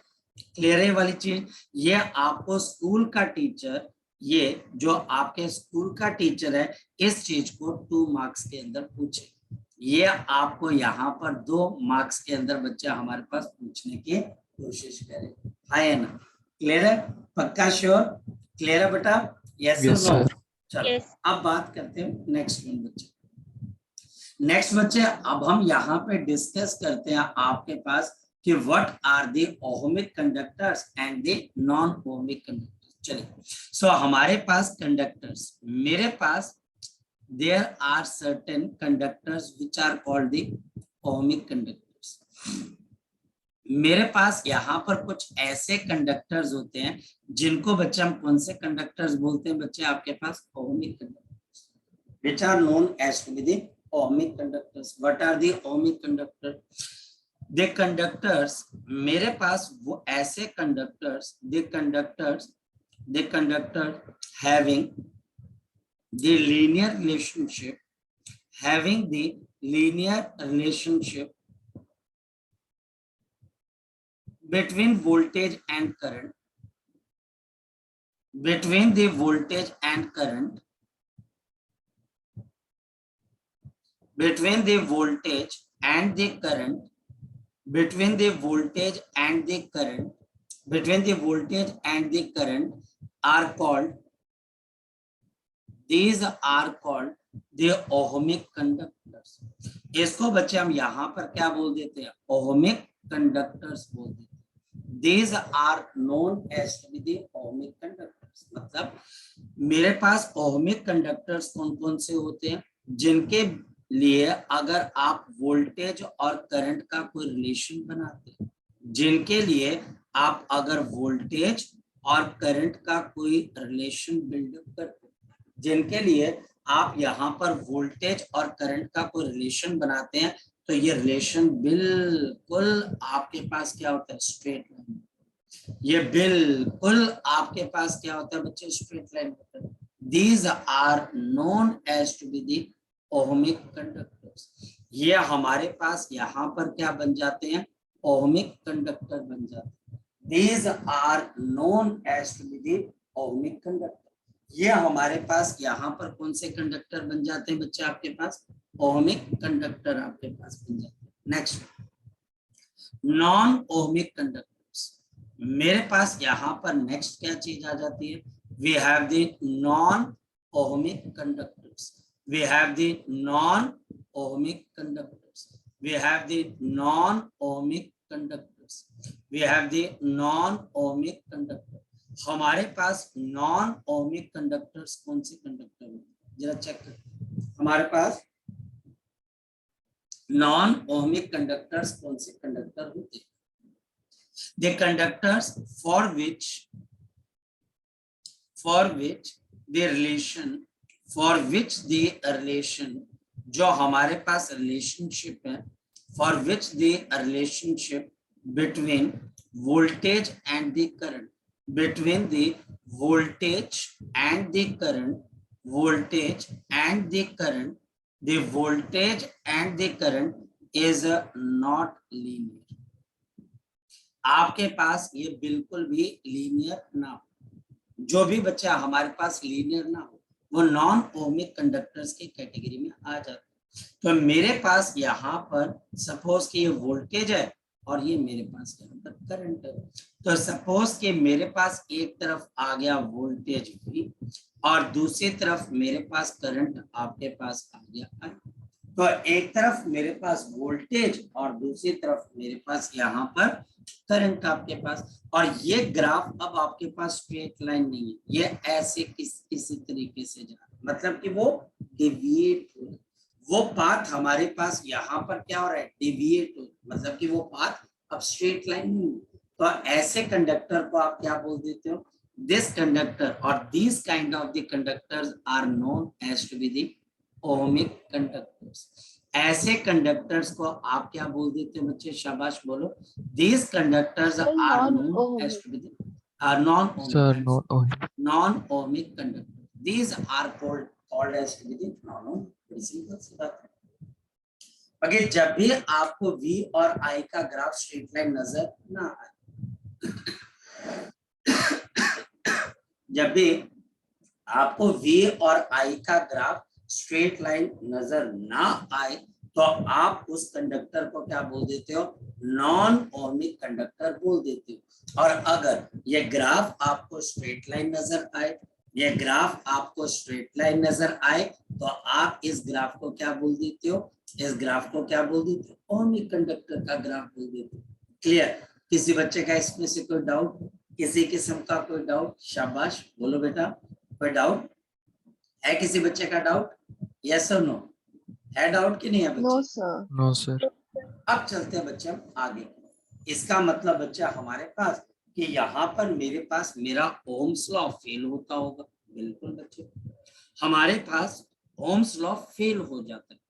क्लियर है वाली चीज। ये आपको स्कूल का टीचर, ये जो आपके स्कूल का टीचर है इस चीज को 2 मार्क्स के अंदर पूछे, ये आपको यहाँ पर 2 मार्क्स के अंदर बच्चे हमारे पास पूछने की कोशिश करें, है ना। क्लियर है, पक्का श्योर, क्लियर है बेटा, यस Yes, नो। sir. चलो Yes. अब बात करते हैं नेक्स्ट वन बच्चे। नेक्स्ट बच्चे अब हम यहाँ पे डिस्कस करते हैं आपके पास कि what are the ohmic conductors and the non ohmic conductors. चलिए सो हमारे पास कंडक्टर्स, मेरे पास there are certain conductors which are called the ohmic conductors। मेरे पास यहाँ पर कुछ ऐसे कंडक्टर्स होते हैं जिनको बच्चे हम कौन से कंडक्टर्स बोलते हैं बच्चे, आपके पास ohmic conductors which are known as to be the ohmic conductors। what are the ohmic conductor? the conductors, मेरे पास वो ऐसे conductors, the conductor having the linear relationship, having the linear relationship between voltage and current, between the voltage and current, between the voltage and the current, between the voltage and the current, between the voltage and the current are called, these are called the ohmic conductors। इसको बच्चे हम यहाँ पर क्या बोल देते हैं, ohmic conductors बोल देते हैं। these are known as to be the ohmic conductors। मतलब मेरे पास ohmic conductors कौन कौन से होते हैं, जिनके लिए अगर आप वोल्टेज और करंट का कोई रिलेशन बनाते हैं, जिनके लिए आप अगर वोल्टेज और करंट का कोई रिलेशन बिल्डअप करते हैं, जिनके लिए आप यहाँ पर वोल्टेज और करंट का कोई रिलेशन बनाते हैं, तो ये रिलेशन बिल्कुल आपके पास क्या होता है, स्ट्रेट लाइन। ये बिल्कुल आपके पास क्या होता है बच्चे, स्ट्रेट लाइन होता है। These are known as to be the ohmic conductors। ये हमारे पास यहाँ पर क्या बन जाते हैं, ohmic कंडक्टर बन जाते हैं। These are known as to be the ohmic conductor। ये हमारे पास यहाँ पर कौन से कंडक्टर बन जाते हैं बच्चे, आपके पास ohmic कंडक्टर आपके पास बन जाते हैं। नेक्स्ट नॉन ohmic कंडक्टर्स, मेरे पास यहाँ पर नेक्स्ट क्या चीज आ जाती है, we have the non-ohmic conductors, we have the non-ohmic conductors, we have the non-ohmic conductors, we have the non-ohmic conductor। हमारे पास नॉन ओमिक कंडक्टर्स कौन से कंडक्टर हैं, जरा चेक करें। हमारे पास नॉन ओमिक कंडक्टर्स कौन से कंडक्टर होते हैं, the conductors for which the relation जो हमारे पास रिलेशनशिप है, for which the relationship between voltage and the current, between the voltage and the current, voltage and the current, the voltage and the current is not linear। आपके पास ये बिल्कुल भी लीनियर ना हो, जो भी बच्चा हमारे पास लीनियर ना हो वो नॉन ओमिक कंडक्टर्स की कैटेगरी में आ जाता है। तो मेरे पास यहाँ पर सपोज कि ये वोल्टेज है और ये मेरे पास यहाँ पर करंट है, तो सपोज कि मेरे पास एक तरफ आ गया वोल्टेज V और दूसरी तरफ मेरे पास करंट आपके पास आ गया I। तो एक तरफ मेरे पास वोल्टेज और दूसरी तरफ मेरे पास यहाँ पर करंट आपके पास, और ये ग्राफ अब आपके पास स्ट्रेट लाइन नहीं है, ये ऐसे किसी तरीके से जा रहा है, मतलब कि वो डेविएट हो रहा है। वो पाथ हमारे पास यहाँ पर क्या हो रहा है, डेविएट हो, मतलब कि वो पाथ अब स्ट्रेट लाइन नहीं है। तो ऐसे कंडक्टर को आप क्या बोल देते हो, दिस कंडक्टर और this kind of the conductors are known as to be the ohmic conductors. ऐसे कंडक्टर्स को आप क्या बोल देते हैं बच्चे, शाबाश बोलो, these conductors are known as to be the, Sir, no, oh, non-ohmic conductor. These are called as non-ohmic. Very simple सी बात है। अगर जब भी आपको V और I का ग्राफ स्ट्रेट लाइन नजर ना आए, जब भी आपको V और I का ग्राफ स्ट्रेट लाइन नजर ना आए, तो आप उस कंडक्टर को क्या बोल देते हो? नॉन ओमिक कंडक्टर बोल देते हो। और अगर ये ग्राफ आपको स्ट्रेट लाइन नजर आए, ये ग्राफ आपको स्ट्रेट लाइन नजर आए, तो आप इस ग्राफ को क्या बोल देते हो? इस ग्राफ को क्या बोल देते हो? ओमिक कंडक्टर का ग्राफ बोल देते हो। क्लियर? किसी बच्चे का इसमें से कोई डाउट, किसी किस्म का कोई डाउट? शाबाश, बोलो बेटा, कोई डाउट है? किसी बच्चे का डाउट? यस और नो? है डाउट कि नहीं है बच्चे? No sir. no, sir. अब चलते हैं बच्चे हम आगे। इसका मतलब बच्चा हमारे पास कि यहाँ पर मेरे पास मेरा ओम्स लॉ फेल होता होगा। बिल्कुल बच्चे, हमारे पास ओम्स लॉ फेल हो जाता है।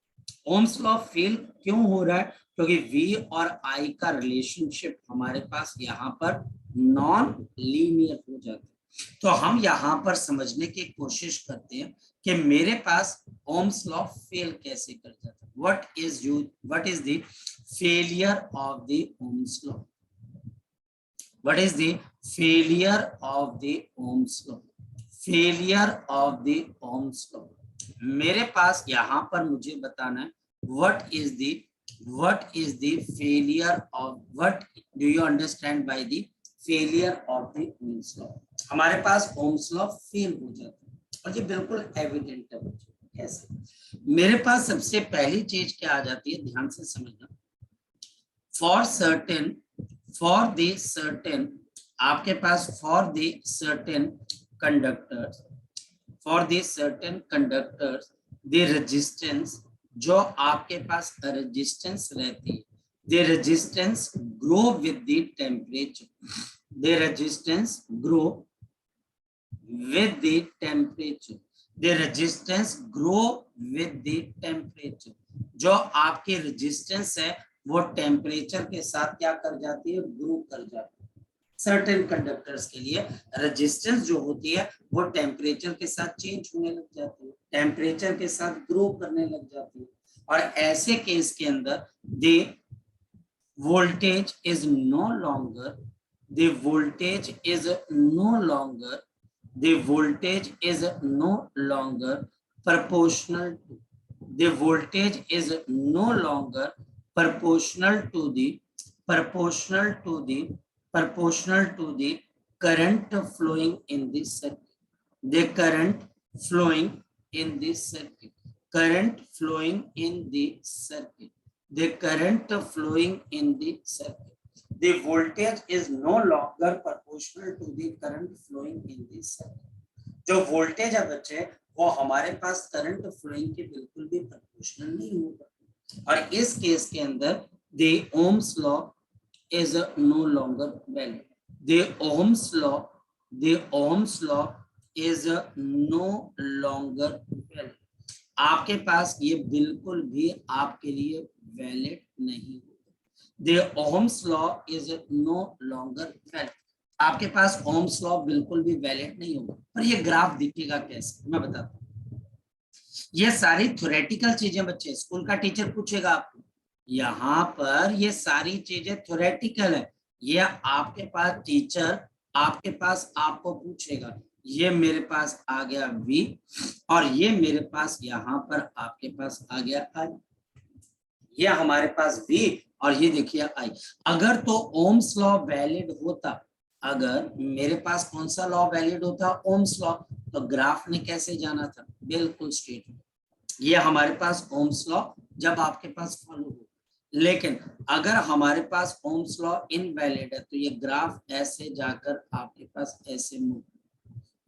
ओम्स लॉ फेल क्यों हो रहा है? क्योंकि V और I का रिलेशनशिप हमारे पास यहाँ पर नॉन लीनियर हो जाता है। तो हम यहाँ पर समझने की कोशिश करते हैं कि मेरे पास ओम्स लॉ फेल कैसे कर जाता है। what is the failure of the Ohm's law? What is the failure of the Ohm's law? Failure of the Ohm's law. मेरे पास यहाँ पर मुझे बताना है what is the failure of, what do you understand by the failure of the Ohm's law? हमारे पास Ohm's law फेल हो जाता है और ये बिल्कुल एविडेंट है बच्चों। कैसे? मेरे पास सबसे पहली चीज क्या आ जाती है, ध्यान से समझना। फॉर द सर्टेन आपके पास for the certain conductors the resistance, जो आपके पास रेजिस्टेंस रहती है, the resistance grow with the temperature, the resistance grow with the temperature, the resistance grow with the temperature। जो आपकी रेजिस्टेंस है वो टेम्परेचर के साथ क्या कर जाती है? ग्रो कर जाती है। सर्टेन कंडक्टर्स के लिए रेजिस्टेंस जो होती है वो टेम्परेचर के साथ चेंज होने लग जाती है, टेम्परेचर के साथ ग्रो करने लग जाती है। और ऐसे केस के अंदर the voltage is no longer proportional to, the voltage is no longer proportional to the current flowing in this circuit, the current flowing in this circuit, current flowing in the circuit, the current flowing in the circuit, the voltage is no longer proportional to the current flowing in this circuit। जो वोल्टेज है बच्चे वो हमारे पास करंट फ्लोइंग के बिल्कुल भी प्रोपोर्शनल नहीं होगा। और इस केस के अंदर the Ohm's law is no longer valid, the Ohm's law is no longer valid। आपके पास ये बिल्कुल भी आपके लिए वैलिड नहीं होगा। The Ohm's law is no longer valid। आपके पास Ohm's law बिल्कुल भी वैलिड नहीं होगा। पर ये ग्राफ दिखेगा कैसे, मैं बताता हूँ। ये सारी थ्योरेटिकल चीजें बच्चे, स्कूल का टीचर पूछेगा आपको, यहाँ पर ये सारी चीजें थ्योरेटिकल है। ये आपके पास टीचर आपके पास आपको पूछेगा, ये मेरे पास आ गया V और ये मेरे पास यहाँ पर आपके पास आ गया I। ये हमारे पास V और ये देखिए I। अगर तो ओम्स लॉ वैलिड होता, अगर मेरे पास कौन सा लॉ वैलिड होता? ओम्स लॉ, तो ग्राफ ने कैसे जाना था? बिल्कुल स्ट्रेट। ये हमारे पास ओम्स लॉ जब आपके पास फॉलो हो। लेकिन अगर हमारे पास ओम्स लॉ इनवैलिड है तो ये ग्राफ ऐसे जाकर आपके पास ऐसे मूव,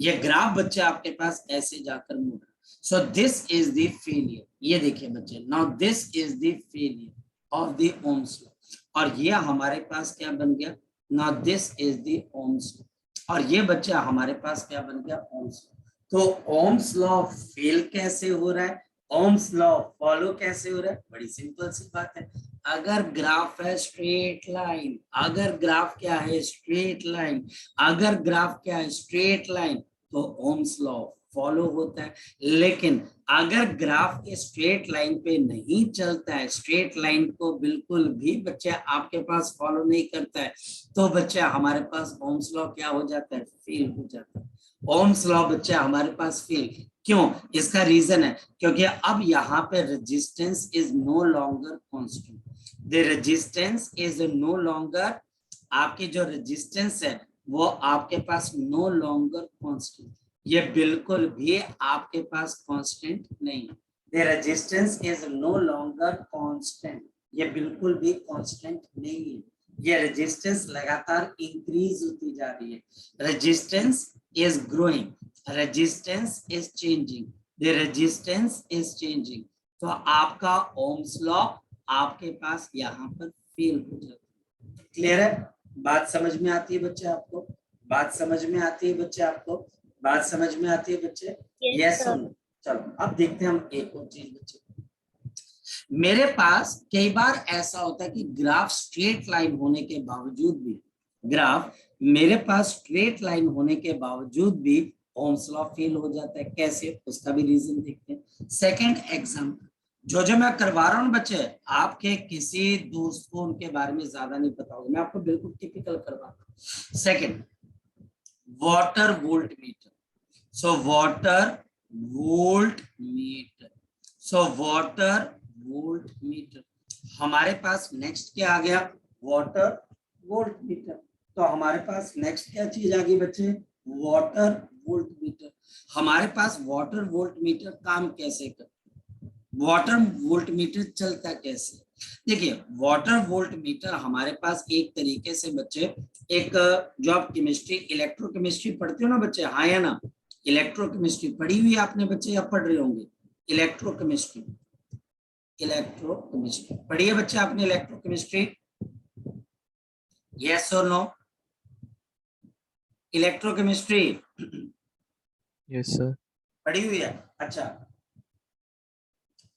ये ग्राफ बच्चे आपके पास ऐसे जाकर move. So this is the failure. ये देखिए बच्चे, now this is the failure of the Ohm's law. और ये हमारे पास क्या बन गया? Now this is the Ohm's law. और ये बच्चा हमारे पास क्या बन गया? Ohm's law. तो ओम्स लॉ फेल कैसे हो रहा है, ओम्स लॉ फॉलो कैसे हो रहा है? बड़ी सिंपल सी बात है। अगर ग्राफ है स्ट्रेट लाइन, अगर ग्राफ क्या है स्ट्रेट लाइन, अगर ग्राफ क्या है स्ट्रेट लाइन, तो ओम्स लॉ फॉलो होता है। लेकिन अगर ग्राफ स्ट्रेट लाइन पे नहीं चलता है, स्ट्रेट लाइन को बिल्कुल भी बच्चे आपके पास फॉलो नहीं करता है, तो बच्चे हमारे पास ओम्स लॉ क्या हो जाता है, फेल हो जाता है। ओम्स लॉ बच्चे हमारे पास फेल क्यों? इसका रीजन है क्योंकि अब यहाँ पे resistance is no longer constant. The resistance is no longer, आपकी जो रेजिस्टेंस है वो आपके पास नो लॉन्गर कांस्टेंट, ये बिल्कुल भी आपके पास कांस्टेंट नहीं है। The resistance is no longer constant, ये बिल्कुल भी कांस्टेंट नहीं है, ये रेजिस्टेंस लगातार इंक्रीज होती जा रही है। Resistance is growing, resistance is changing, the resistance is changing, तो आपका ओम्स लॉ आपके पास यहाँ पर फेल हो जाता है। क्लियर है? बात समझ में आती है बच्चे आपको? बात समझ में आती है बच्चे आपको? बात समझ में आती है बच्चे? यस और नो? चलो अब देखते हैं हम एक और चीज बच्चे। मेरे पास कई बार ऐसा होता है कि ग्राफ स्ट्रेट लाइन होने के बावजूद भी, ग्राफ मेरे पास स्ट्रेट लाइन होने के बावजूद भी ओम्स लॉ फेल हो जाता है। कैसे? उसका भी रीजन देखते हैं। सेकंड एग्जांपल, जो मैं करवा रहा हूँ बच्चे, आपके किसी दोस्त को उनके बारे में ज्यादा नहीं पता होगा, मैं आपको बिल्कुल टिपिकल करवा रहा हूँ। Second, water volt metre. So water volt metre, so water volt metre, हमारे पास नेक्स्ट क्या आ गया? Water volt metre. तो हमारे पास नेक्स्ट क्या चीज आ गई बच्चे? Water volt metre. हमारे पास वाटर वोल्ट मीटर काम कैसे करता है? वाटर वोल्ट मीटर चलता कैसे? देखिए, वाटर वोल्ट मीटर हमारे पास एक तरीके से बच्चे, एक जो आप केमिस्ट्री इलेक्ट्रोकेमिस्ट्री पढ़ते हो ना बच्चे, हाँ या ना? इलेक्ट्रोकेमिस्ट्री पढ़ी हुई आपने बच्चे या पढ़ रहे होंगे? इलेक्ट्रोकेमिस्ट्री, इलेक्ट्रोकेमिस्ट्री पढ़ी है बच्चे आपने? इलेक्ट्रोकेमिस्ट्री यस और नो? Electrochemistry yes sir. पढ़ी हुई है? अच्छा,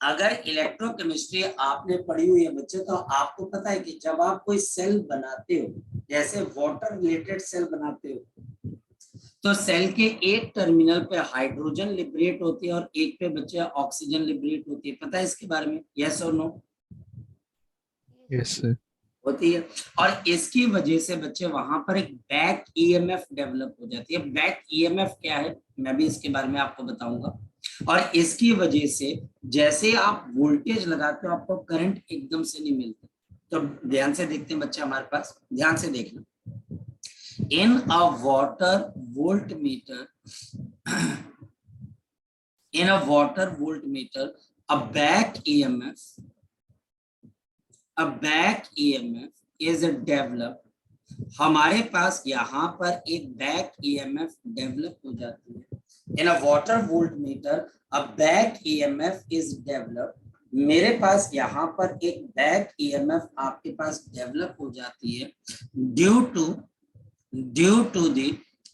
अगर इलेक्ट्रोकेमिस्ट्री आपने पढ़ी हुई है बच्चे, तो आपको पता है कि जब आप कोई सेल बनाते हो, जैसे वाटर रिलेटेड सेल बनाते हो, तो सेल के एक टर्मिनल पे हाइड्रोजन लिबरेट होती है और एक पे बच्चे ऑक्सीजन लिबरेट होती है। पता है इसके बारे में? यस और नो? Yes sir. होती है। और इसकी वजह से बच्चे वहां पर एक बैक ईएमएफ डेवलप हो जाती है। बैक ईएमएफ क्या है मैं भी इसके बारे में आपको बताऊंगा। और इसकी वजह से जैसे आप वोल्टेज लगाते हो, आपको करंट एकदम से नहीं मिलता। तो ध्यान से देखते हैं बच्चे हमारे पास, ध्यान से देखना। In a water volt meter, in a water volt meter, a back EMF, a back EMF is developed। हमारे पास यहाँ पर एक बैक EMF डेवलप हो जाती है। In a water volt meter a back EMF is developed। मेरे पास यहाँ पर एक बैक EMF आपके पास डेवलप हो जाती है due to the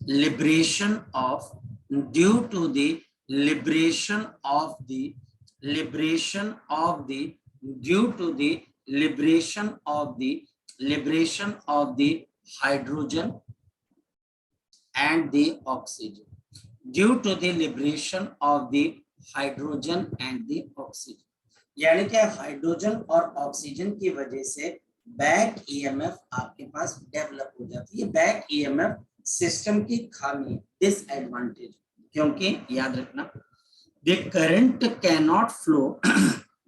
liberation of, due to the liberation of the, liberation of the, due to the liberation of the hydrogen and the oxygen, due to the liberation of the hydrogen and the oxygen। यानी कि हाइड्रोजन और ऑक्सीजन की वजह से बैक ईएमएफ आपके पास डेवलप हो जाती है। बैक ईएमएफ सिस्टम की खामी, डिसएडवांटेज, क्योंकि याद रखना, the current cannot flow,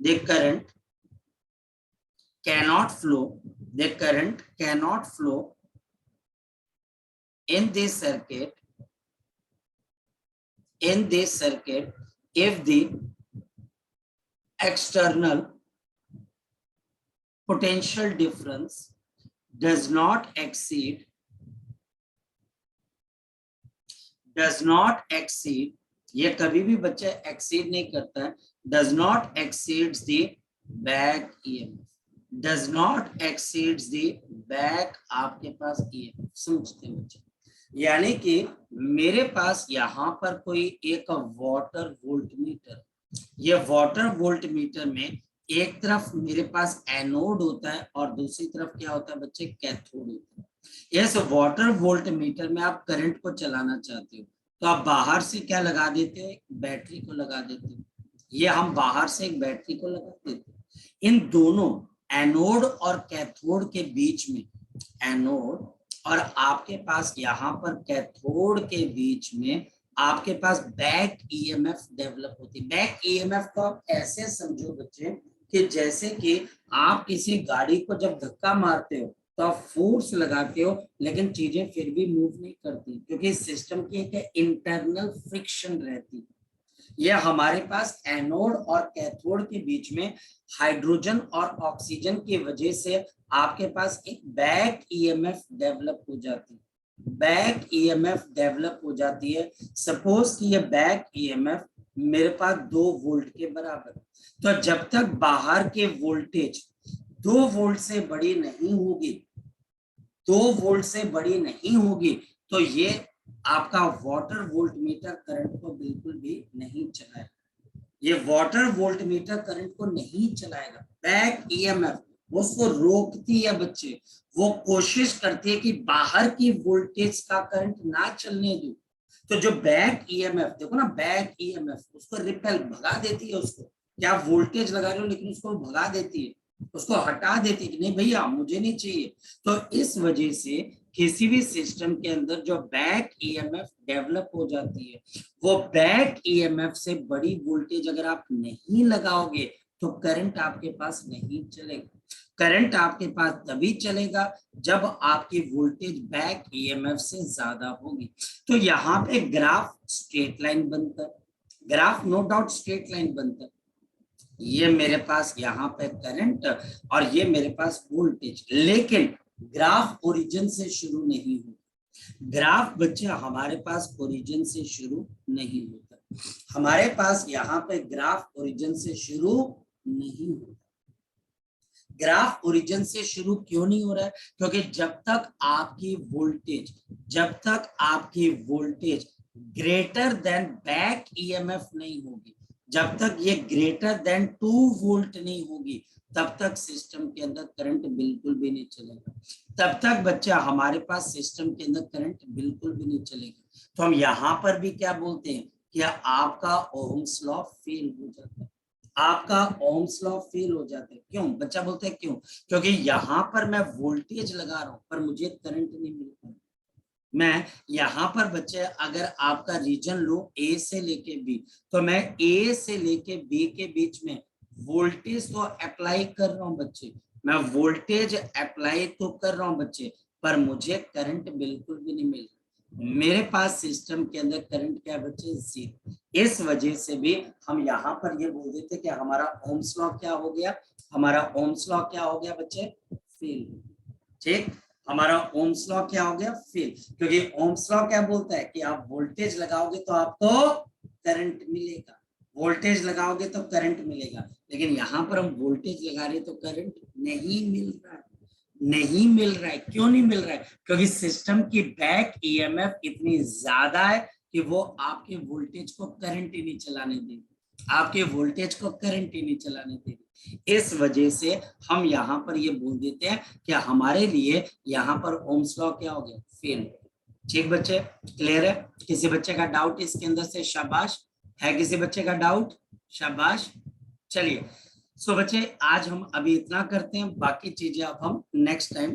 the current cannot flow, the current cannot flow in this circuit, if the external potential difference does not exceed, ये कभी भी बच्चा एक्सीड नहीं करता है, does not exceeds the back EMF, does not exceeds the back आपके पास EMF। समझते हैं बच्चे? यानी कि मेरे पास यहाँ पर कोई एक वाटर वोल्ट मीटर, ये वाटर वोल्ट मीटर में एक तरफ मेरे पास एनोड होता है और दूसरी तरफ क्या होता है बच्चे, कैथोड होता है। इस वाटर वोल्ट मीटर में आप करंट को चलाना चाहते हो तो आप बाहर से क्या लगा देते हो, एक बैटरी को लगा देते हो। ये हम बाहर से एक बैटरी को लगा देते हैं। इन दोनों एनोड और कैथोड के बीच में, एनोड और आपके पास यहाँ पर कैथोड के बीच में आपके पास बैक ईएमएफ डेवलप होती है। बैक ईएमएफ को आप ऐसे समझो बच्चे कि जैसे कि आप किसी गाड़ी को जब धक्का मारते हो तो आप फोर्स लगाते हो लेकिन चीजें फिर भी मूव नहीं करती, क्योंकि सिस्टम की एक इंटरनल फ्रिक्शन रहती है। ये हमारे पास एनोड और कैथोड के बीच में हाइड्रोजन और ऑक्सीजन की वजह से आपके पास एक बैक ईएमएफ डेवलप हो जाती है। बैक ईएमएफ डेवलप हो जाती है। सपोज कि ये बैक ईएमएफ मेरे पास 2 वोल्ट के बराबर, तो जब तक बाहर के वोल्टेज 2 वोल्ट से बड़ी नहीं होगी, 2 वोल्ट से बड़ी नहीं होगी, तो ये आपका वाटर वोल्ट मीटर करंट को बिल्कुल भी नहीं चलाएगा। ये वाटर वोल्ट मीटर करंट को नहीं चलाएगा। बैक ईएमएफ उसको रोकती है बच्चे, वो कोशिश करती है कि बाहर की वोल्टेज का करंट ना चलने दो। तो जो बैक ईएमएफ देखो ना, बैक ईएमएफ उसको रिपेल, भगा देती है उसको। क्या वोल्टेज लगा रहे हो लेकिन उसको भगा देती है, उसको हटा देती है कि नहीं भैया मुझे नहीं चाहिए। तो इस वजह से किसी भी सिस्टम के अंदर जो बैक ईएमएफ डेवलप हो जाती है, वो बैक ईएमएफ से बड़ी वोल्टेज अगर आप नहीं लगाओगे तो करंट आपके पास नहीं चलेगा। करंट आपके पास तभी चलेगा जब आपकी वोल्टेज बैक ईएमएफ से ज्यादा होगी। तो यहाँ पे ग्राफ स्ट्रेट लाइन बनता है, graph no doubt straight line बनता है। ये मेरे पास यहाँ पे करंट और ये मेरे पास वोल्टेज, लेकिन ग्राफ ओरिजिन से शुरू नहीं होता। ग्राफ बच्चे हमारे पास ओरिजिन से शुरू नहीं होता। हमारे पास यहाँ पे ग्राफ ओरिजिन से शुरू नहीं होता। ग्राफ ओरिजिन से शुरू क्यों नहीं हो रहा है? क्योंकि जब तक आपकी voltage greater than back EMF नहीं होगी, जब तक ये ग्रेटर देन 2 वोल्ट नहीं होगी, तब तक सिस्टम के अंदर करंट बिल्कुल भी नहीं चलेगा। तब तक बच्चा हमारे पास सिस्टम के अंदर करंट बिल्कुल भी नहीं चलेगा। तो हम यहाँ पर भी क्या बोलते हैं कि आपका ओहम्स लॉ फेल हो जाता है। आपका ओहम्स लॉ फेल हो जाता है। क्यों बच्चा बोलते हैं क्यों? क्योंकि यहाँ पर मैं वोल्टेज लगा रहा हूँ पर मुझे करंट नहीं मिल रहा। मैं यहाँ पर बच्चे अगर आपका रीजन लो ए से लेके बी, तो मैं ए से लेके बी के बीच में वोल्टेज तो अप्लाई कर रहा हूँ बच्चे, मैं वोल्टेज अप्लाई तो कर रहा हूँ बच्चे, पर मुझे करंट बिल्कुल भी नहीं मिल रहा। मेरे पास सिस्टम के अंदर करंट क्या बच्चे, 0। इस वजह से भी हम यहाँ पर ये बोल देते कि हमारा ओम्स लॉ क्या हो गया, हमारा ओम्स लॉ क्या हो गया बच्चे, फेल। ठीक, हमारा ओम्स लॉ क्या हो गया, फेल। क्योंकि ओम्स लॉ क्या बोलता है कि आप वोल्टेज लगाओगे तो आपको करंट मिलेगा, वोल्टेज लगाओगे तो करंट मिलेगा। लेकिन यहाँ पर हम वोल्टेज लगा रहे तो करंट नहीं मिल रहा है, नहीं मिल रहा है। क्यों नहीं मिल रहा है? क्योंकि सिस्टम की बैक ईएमएफ इतनी ज्यादा है कि वो आपके वोल्टेज को करंट ही नहीं चलाने देगी, आपके वोल्टेज को करंट ही नहीं चलाने देगी। इस वजह से हम यहाँ पर ये बोल देते हैं कि हमारे लिए यहाँ पर ओम्स लॉ क्या हो गया, फेल। ठीक बच्चे, क्लियर है? किसी बच्चे का डाउट इसके अंदर से? शाबाश। है किसी बच्चे का डाउट? शाबाश। चलिए सो बच्चे आज हम अभी इतना करते हैं, बाकी चीजें अब हम नेक्स्ट टाइम